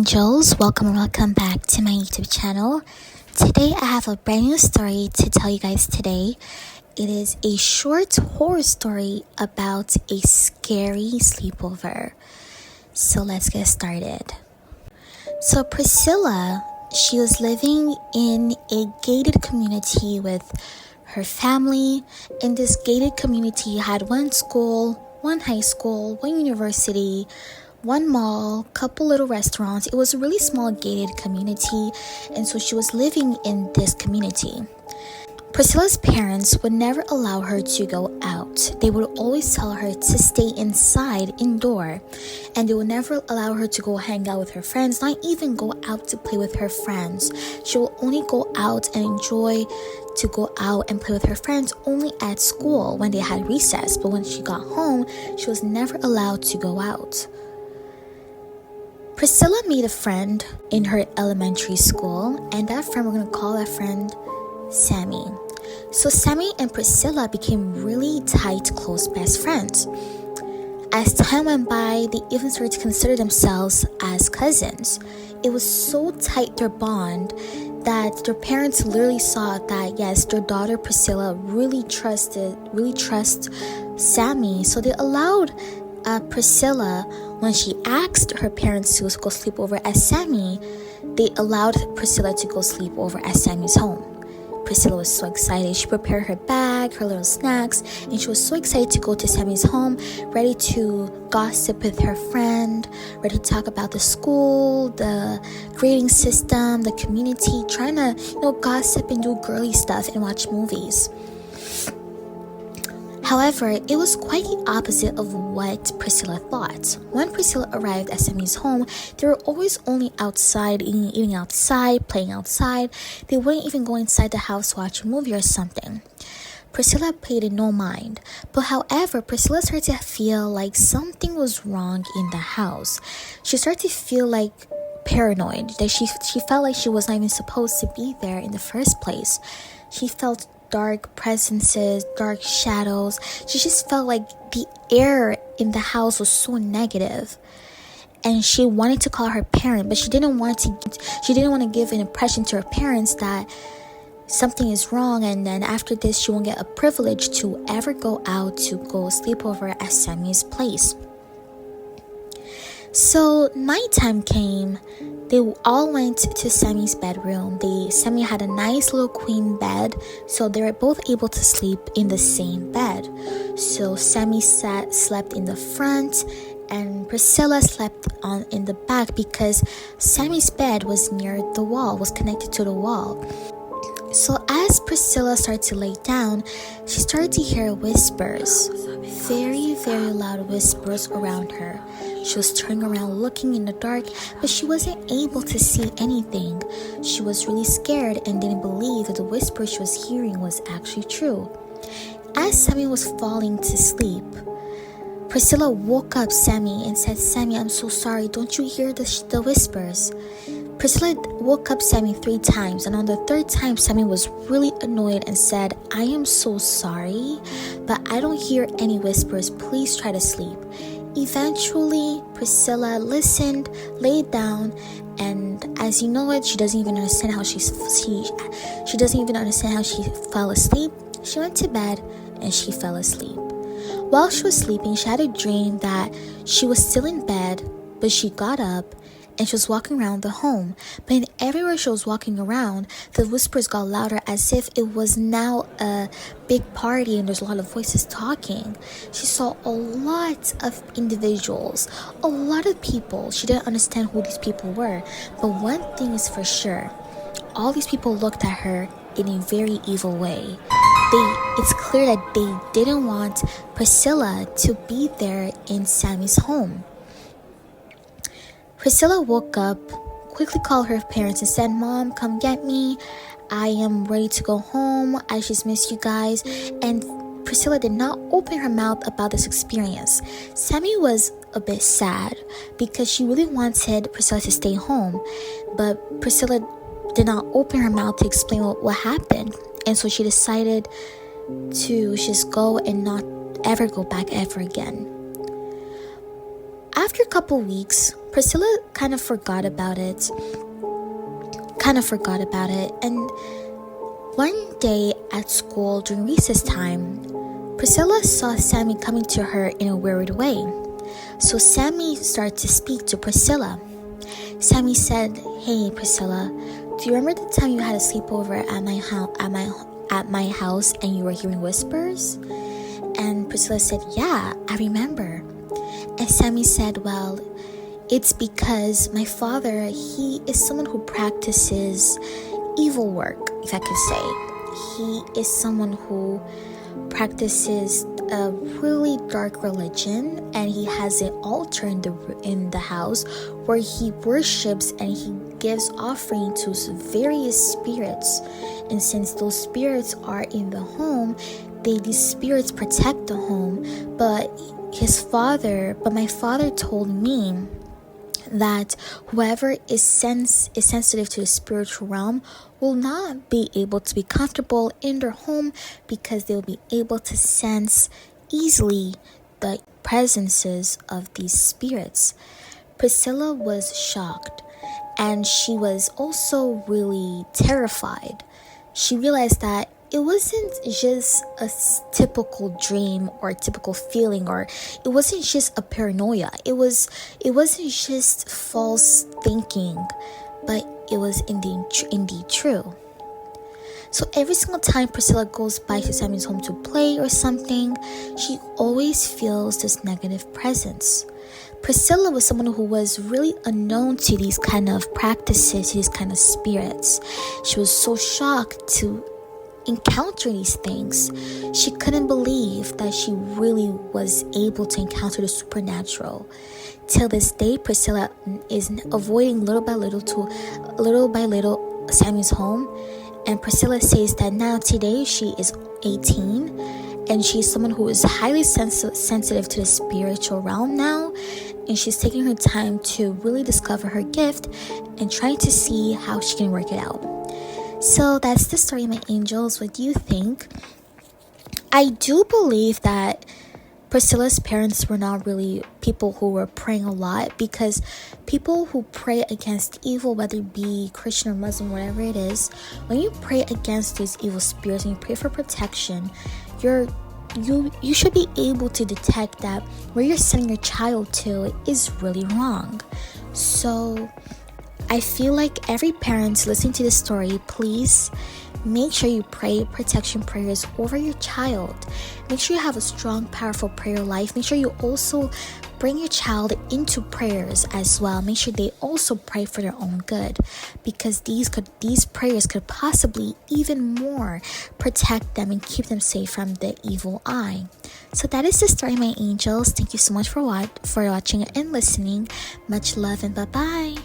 angels, welcome back to my YouTube channel. Today I have a brand new story to tell you guys today. It is a short horror story about a scary sleepover. So let's get started. So Priscilla, she was living in a gated community with her family. In this gated community, you had one school, one high school, one university, one mall, couple little restaurants. It was a really small gated community, and so she was living in this community. Priscilla's parents would never allow her to go out. They would always tell her to stay inside, indoor, and they would never allow her to go hang out with her friends, not even go out to play with her friends. She will only go out and enjoy to go out and play with her friends only at school when they had recess, but when she got home, she was never allowed to go out. Priscilla made a friend in her elementary school, and that friend, we're going to call that friend Sammy. So Sammy and Priscilla became really tight, close best friends. As time went by, they even started to consider themselves as cousins. It was so tight, their bond, that their parents literally saw that yes, their daughter Priscilla really trusts Sammy, so they allowed Priscilla, when she asked her parents to go sleep over at Sammy, they allowed Priscilla to go sleep over at Sammy's home. Priscilla was so excited. She prepared her bag, her little snacks, and she was so excited to go to Sammy's home, ready to gossip with her friend, ready to talk about the school, the grading system, the community, trying to, gossip and do girly stuff and watch movies. However, it was quite the opposite of what Priscilla thought. When Priscilla arrived at Sammy's home, they were always only outside, eating outside, playing outside. They wouldn't even go inside the house to watch a movie or something. Priscilla paid it no mind. But however, Priscilla started to feel like something was wrong in the house. She started to feel like paranoid, that she felt like she was not even supposed to be there in the first place. She felt dark presences, dark shadows. She just felt like the air in the house was so negative. And she wanted to call her parent, but she didn't want to give an impression to her parents that something is wrong, and then after this she won't get a privilege to ever go out to go sleep over at Sammy's place. So nighttime came. They all went to Sammy's bedroom. Sammy had a nice little queen bed, so they were both able to sleep in the same bed. So Sammy slept in the front, and Priscilla slept in the back because Sammy's bed was near the wall, was connected to the wall. So as Priscilla started to lay down, she started to hear whispers, very, very loud whispers around her. She was turning around looking in the dark, but she wasn't able to see anything. She was really scared and didn't believe that the whisper she was hearing was actually true. As Sammy was falling to sleep, Priscilla woke up Sammy and said, "Sammy, I'm so sorry. Don't you hear the whispers?" Priscilla woke up Sammy 3 times, and on the 3rd time, Sammy was really annoyed and said, "I am so sorry, but I don't hear any whispers. Please try to sleep." Eventually, Priscilla listened, laid down, and as you know it, she doesn't even understand how she fell asleep. She went to bed and she fell asleep. While she was sleeping, she had a dream that she was still in bed, but she got up and she was walking around the home. But everywhere she was walking around, the whispers got louder, as if it was now a big party and there's a lot of voices talking. She saw a lot of individuals, a lot of people. She didn't understand who these people were. But one thing is for sure, all these people looked at her in a very evil way. It's clear that they didn't want Priscilla to be there in Sammy's home. Priscilla woke up, quickly called her parents and said, "Mom, come get me. I am ready to go home. I just miss you guys." And Priscilla did not open her mouth about this experience. Sammy was a bit sad because she really wanted Priscilla to stay home, but Priscilla did not open her mouth to explain what happened. And so she decided to just go and not ever go back ever again. After a couple weeks, Priscilla kind of forgot about it. And one day at school during recess time, Priscilla saw Sammy coming to her in a weird way. So Sammy started to speak to Priscilla. Sammy said, "Hey Priscilla, do you remember the time you had a sleepover at my house and you were hearing whispers?" And Priscilla said, "Yeah, I remember." And Sammy said, "Well, it's because my father, he is someone who practices evil work, if I could say. He is someone who practices a really dark religion, and he has an altar in the house where he worships and he gives offering to various spirits. And since those spirits are in the home, these spirits protect the home. But my father told me that whoever is sensitive to the spiritual realm will not be able to be comfortable in their home because they'll be able to sense easily the presences of these spirits." Priscilla was shocked, and she was also really terrified. She realized that it wasn't just a typical dream or a typical feeling, or it wasn't just a paranoia. It wasn't just false thinking, but it was indeed true. So every single time Priscilla goes by to Sammy's home to play or something, she always feels this negative presence. Priscilla was someone who was really unknown to these kind of practices, to these kind of spirits. She was so shocked to encounter these things. She couldn't believe that she really was able to encounter the supernatural. Till this day, Priscilla is avoiding little by little Sammy's home. And Priscilla says that now today she is 18 and she's someone who is highly sensitive to the spiritual realm now, and she's taking her time to really discover her gift and trying to see how she can work it out. So that's the story, my angels. What do you think? I do believe that Priscilla's parents were not really people who were praying a lot, because people who pray against evil, whether it be Christian or Muslim, whatever it is, when you pray against these evil spirits and you pray for protection, you should be able to detect that where you're sending your child to is really wrong. So I feel like every parent listening to this story, please make sure you pray protection prayers over your child. Make sure you have a strong, powerful prayer life. Make sure you also bring your child into prayers as well. Make sure they also pray for their own good, because these prayers could possibly even more protect them and keep them safe from the evil eye. So that is the story, my angels. Thank you so much for watching and listening. Much love and bye-bye.